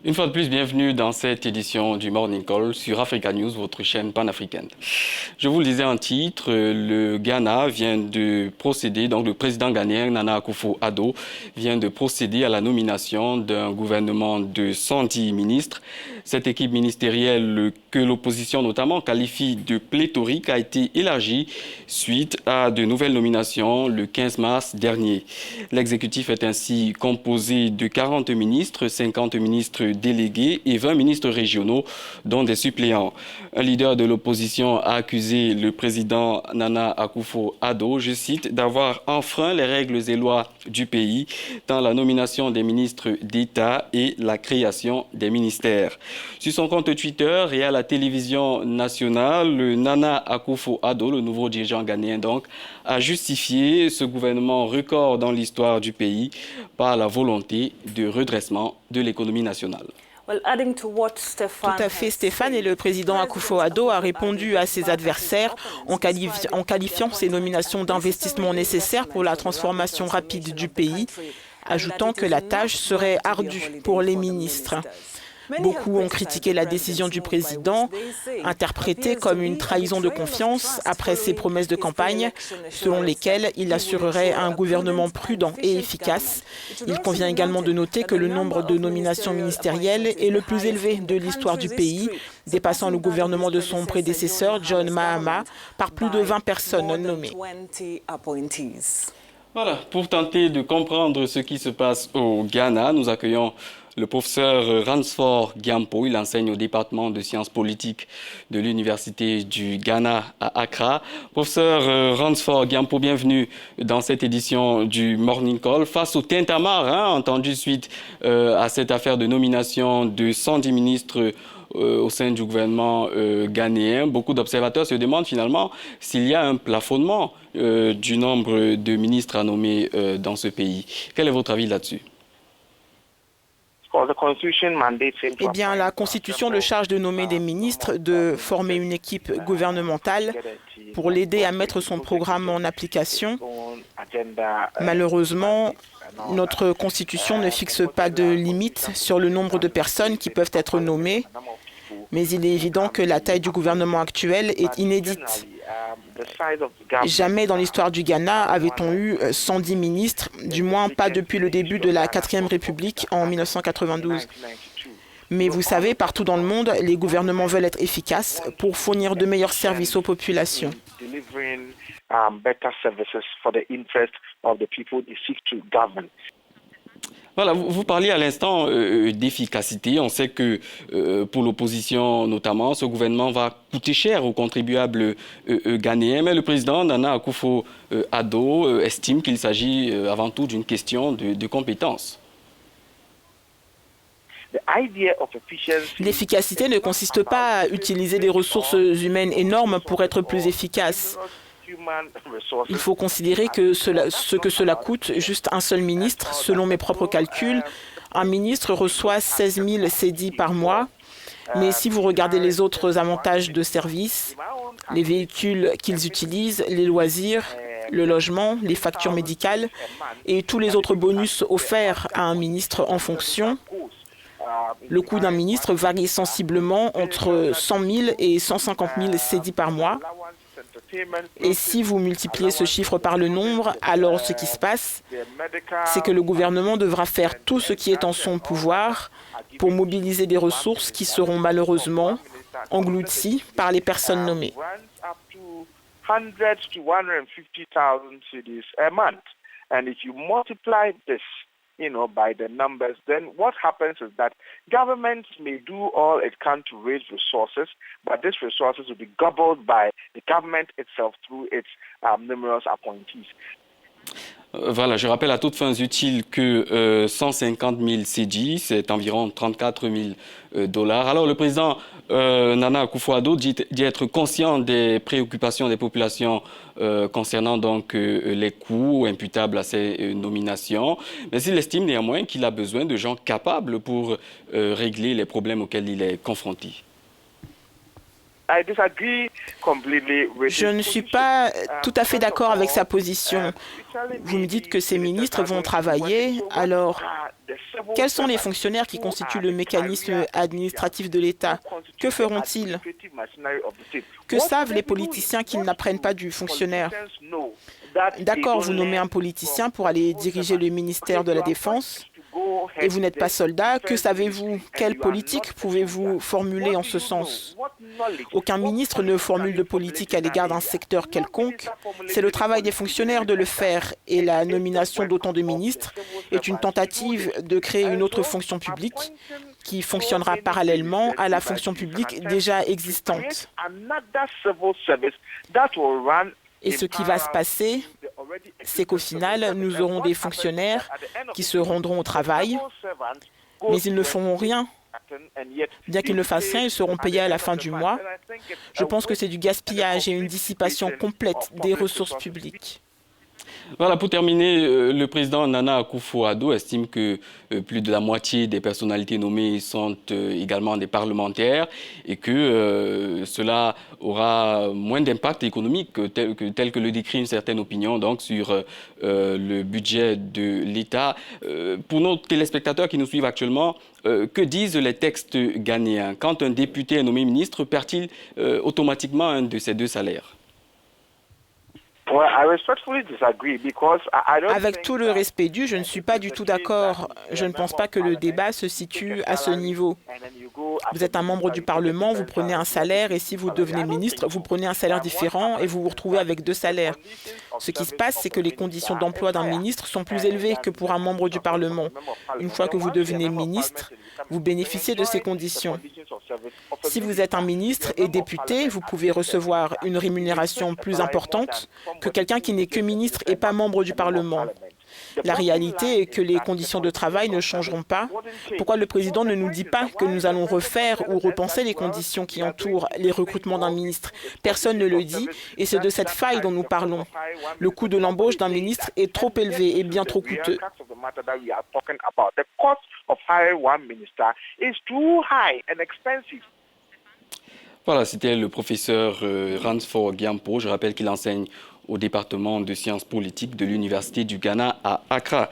Une fois de plus, bienvenue dans cette édition du Morning Call sur Africa News, votre chaîne panafricaine. Je vous le disais en titre, le Ghana vient de procéder, donc le président ghanéen Nana Akufo-Addo vient de procéder à la nomination d'un gouvernement de 110 ministres. Cette équipe ministérielle que l'opposition notamment qualifie de pléthorique a été élargie suite à de nouvelles nominations le 15 mars dernier. L'exécutif est ainsi composé de 40 ministres, 50 ministres délégués et 20 ministres régionaux, dont des suppléants. Un leader de l'opposition a accusé le président Nana Akufo-Addo, je cite, d'avoir enfreint les règles et lois du pays dans la nomination des ministres d'État et la création des ministères. Sur son compte Twitter et à la télévision nationale, le Nana Akufo-Addo, le nouveau dirigeant ghanéen donc, a justifié ce gouvernement record dans l'histoire du pays par la volonté de redressement de l'économie nationale. Tout à fait, Stéphane, et le président Akufo-Addo a répondu à ses adversaires en qualifiant ces nominations d'investissement nécessaires pour la transformation rapide du pays, ajoutant que la tâche serait ardue pour les ministres. Beaucoup ont critiqué la décision du président, interprétée comme une trahison de confiance après ses promesses de campagne, selon lesquelles il assurerait un gouvernement prudent et efficace. Il convient également de noter que le nombre de nominations ministérielles est le plus élevé de l'histoire du pays, dépassant le gouvernement de son prédécesseur, John Mahama, par plus de 20 personnes nommées. Voilà, pour tenter de comprendre ce qui se passe au Ghana, nous accueillons le professeur Ransford Gyampo. Il enseigne au département de sciences politiques de l'Université du Ghana à Accra. Professeur Ransford Gyampo, bienvenue dans cette édition du Morning Call. Face au tintamarre entendu suite à cette affaire de nomination de 110 ministres au sein du gouvernement ghanéen, beaucoup d'observateurs se demandent finalement s'il y a un plafonnement du nombre de ministres à nommer dans ce pays. Quel est votre avis là-dessus? Eh bien, la Constitution le charge de nommer des ministres, de former une équipe gouvernementale pour l'aider à mettre son programme en application. Malheureusement, notre Constitution ne fixe pas de limite sur le nombre de personnes qui peuvent être nommées, mais il est évident que la taille du gouvernement actuel est inédite. Jamais dans l'histoire du Ghana avait-on eu 110 ministres, du moins pas depuis le début de la 4e République en 1992. Mais vous savez, partout dans le monde, les gouvernements veulent être efficaces pour fournir de meilleurs services aux populations. Voilà, vous parliez à l'instant d'efficacité. On sait que pour l'opposition notamment, ce gouvernement va coûter cher aux contribuables ghanéens. Mais le président Nana Akufo-Addo estime qu'il s'agit avant tout d'une question de compétences. L'efficacité ne consiste pas à utiliser des ressources humaines énormes pour être plus efficace. Il faut considérer que ce que cela coûte juste un seul ministre. Selon mes propres calculs, un ministre reçoit 16 000 cédis par mois. Mais si vous regardez les autres avantages de service, les véhicules qu'ils utilisent, les loisirs, le logement, les factures médicales et tous les autres bonus offerts à un ministre en fonction, le coût d'un ministre varie sensiblement entre 100 000 et 150 000 cédis par mois. Et si vous multipliez ce chiffre par le nombre, alors ce qui se passe, c'est que le gouvernement devra faire tout ce qui est en son pouvoir pour mobiliser des ressources qui seront malheureusement englouties par les personnes nommées. By the numbers, then what happens is that governments may do all it can to raise resources, but these resources will be gobbled by the government itself through its numerous appointees. Voilà, je rappelle à toutes fins utiles que 150 000 cédis, c'est environ 34 000 dollars. Alors le président Nana Akufo-Addo dit être conscient des préoccupations des populations concernant donc les coûts imputables à ces nominations, mais il estime néanmoins qu'il a besoin de gens capables pour régler les problèmes auxquels il est confronté. Je ne suis pas tout à fait d'accord avec sa position. Vous me dites que ces ministres vont travailler, alors Quels sont les fonctionnaires qui constituent le mécanisme administratif de l'État? Que feront-ils? Que savent les politiciens qu'ils n'apprennent pas du fonctionnaire? D'accord, vous nommez un politicien pour aller diriger le ministère de la Défense et vous n'êtes pas soldat. Que savez-vous? Quelle politique pouvez-vous formuler en ce sens? Aucun ministre ne formule de politique à l'égard d'un secteur quelconque. C'est le travail des fonctionnaires de le faire et la nomination d'autant de ministres est une tentative de créer une autre fonction publique qui fonctionnera parallèlement à la fonction publique déjà existante. Et ce qui va se passer, c'est qu'au final, nous aurons des fonctionnaires qui se rendront au travail, mais ils ne feront rien. Bien qu'ils ne fassent rien, ils seront payés à la fin du mois. Je pense que c'est du gaspillage et une dissipation complète des ressources publiques. Voilà, pour terminer, le président Nana Akufo-Addo estime que plus de la moitié des personnalités nommées sont également des parlementaires et que cela aura moins d'impact économique tel que le décrit une certaine opinion donc, sur le budget de l'État. Pour nos téléspectateurs qui nous suivent actuellement, que disent les textes ghanéens? Quand un député est nommé ministre, perd-il automatiquement un de ses deux salaires? Avec tout le respect dû, je ne suis pas du tout d'accord. Je ne pense pas que le débat se situe à ce niveau. Vous êtes un membre du Parlement, vous prenez un salaire et si vous devenez ministre, vous prenez un salaire différent et vous vous retrouvez avec deux salaires. Ce qui se passe, c'est que les conditions d'emploi d'un ministre sont plus élevées que pour un membre du Parlement. Une fois que vous devenez ministre, vous bénéficiez de ces conditions. Si vous êtes un ministre et député, vous pouvez recevoir une rémunération plus importante que quelqu'un qui n'est que ministre et pas membre du Parlement. La réalité est que les conditions de travail ne changeront pas. Pourquoi le président ne nous dit pas que nous allons refaire ou repenser les conditions qui entourent les recrutements d'un ministre? Personne ne le dit et c'est de cette faille dont nous parlons. Le coût de l'embauche d'un ministre est trop élevé et bien trop coûteux. Voilà, c'était le professeur Ransford Gyampo. Je rappelle qu'il enseigne au département de sciences politiques de l'Université du Ghana à Accra.